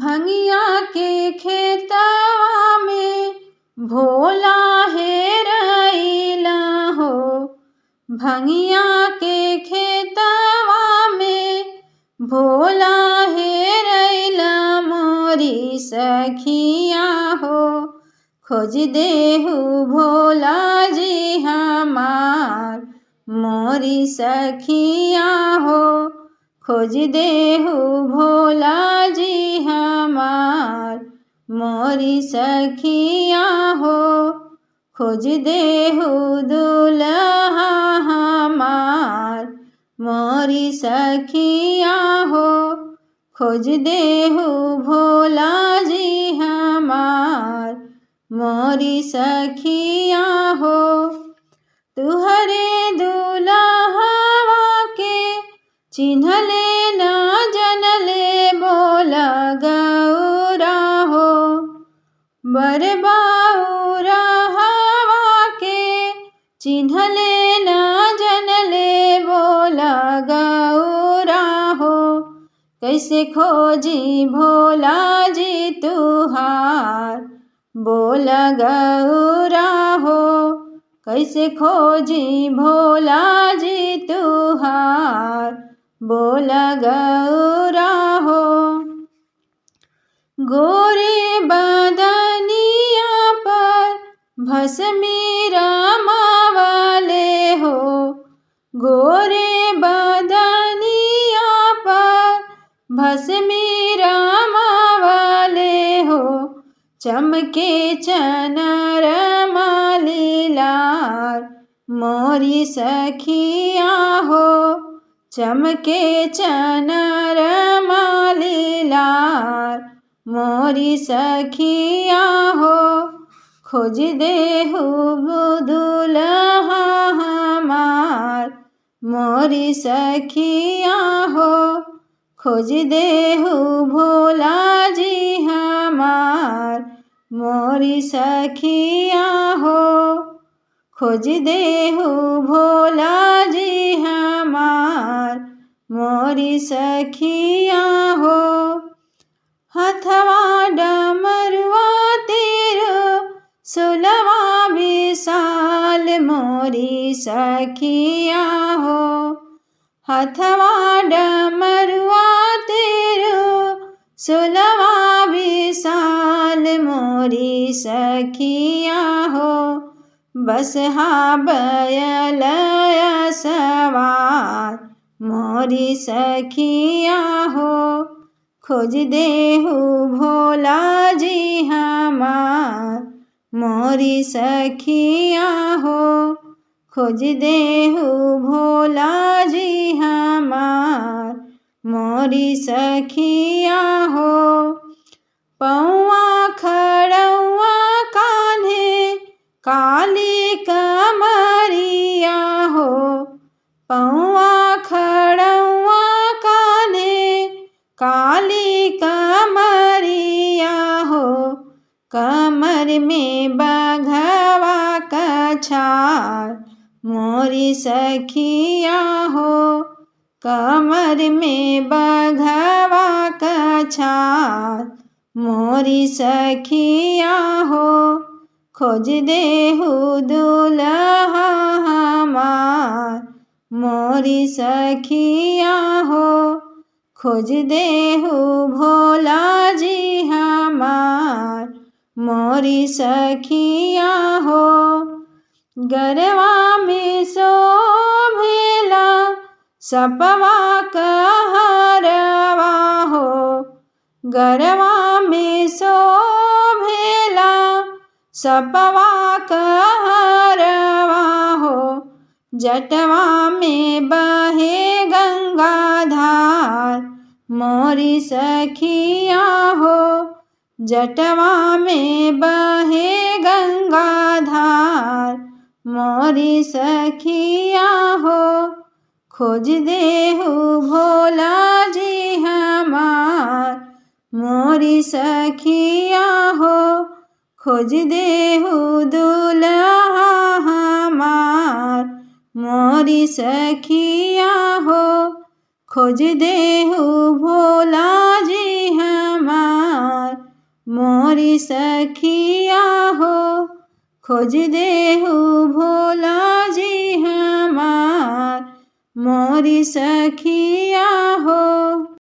भंगिया के खेतवा में भोला हेरैला हो। भंगिया के खेतवा में भोला हेरैला मोरी सखिया हो। खोज देहु भोला जी हमार मोरी सखिया हो। खोज देहु भोला जी हमार मोरी सखिया हो। खोज देहु दुल्हा हमार मोरी सखिया हो। खोज देहु भोला जी हमार मोरी सखिया हो। तुहरे दुल्हवा के चिन्हले न जनले बोला गौरा हो। बर बउरा हवा के चिन्हले न जनले बोला गौरा हो। कैसे खोजी भोला जी तुहार बोला गौरा हो। कैसे खोजी भोला जी तुहार बोला गौरा हो। गोरे बदनिया पर भस्मी रमावले हो। गोरे बदनिया पर भस्मी रमावले हो। चमके चनर मालीलार मोरी सखिया हो। चमके चनर मालीलार मोरी सखिया हो। खोज देहु दुल्हा हमार मोरी सखिया हो। खोज देहु भोला जी हमार मोरी सखिया हो। खोज देहु भोला जी हमार मोरी सखिया हो। हथवा डमरुआ तेरो सुलवा विशाल मोरी सखिया हो। हथवा डमरुआ तेरो सुलवा विशाल मोरी सखिया हो। बसहा बैल सवार मोरी सखिया हो। खोज देहु भोला जी हमार मोरी सखिया हो। खोज देहु भोला जी हमार मोरी सखिया हो। पौआ खड़ौआ कान्हे काली कमरिया हो। पौआ खड़ौआ कान्हे काली कमरिया हो। कमर में बघवा कछार मोरी सखिया हो। कमर में बघवा कछार मोरी सखिया हो। खोज देहु दुल्हा हमार मोरी सखिया हो। खोज देहु भोला जी हमार मोरी सखिया हो। गरवा में शोभेला सपवा कहरवा हो। गरवा में शोभेला सपवा कहरवा हो। जटवा में बहे गंगाधार मोरी सखिया हो। जटवा में बहे गंगाधार मोरी सखिया हो। खोज देहु भोला जी हमार मोरी सखिया हो। खोज देहु दुल्हा हमार मोरी सखिया हो। खोज देहु भोला जी हमार मोरी सखिया हो खोज देहु भोला जी हमार मोरी सखिया हो।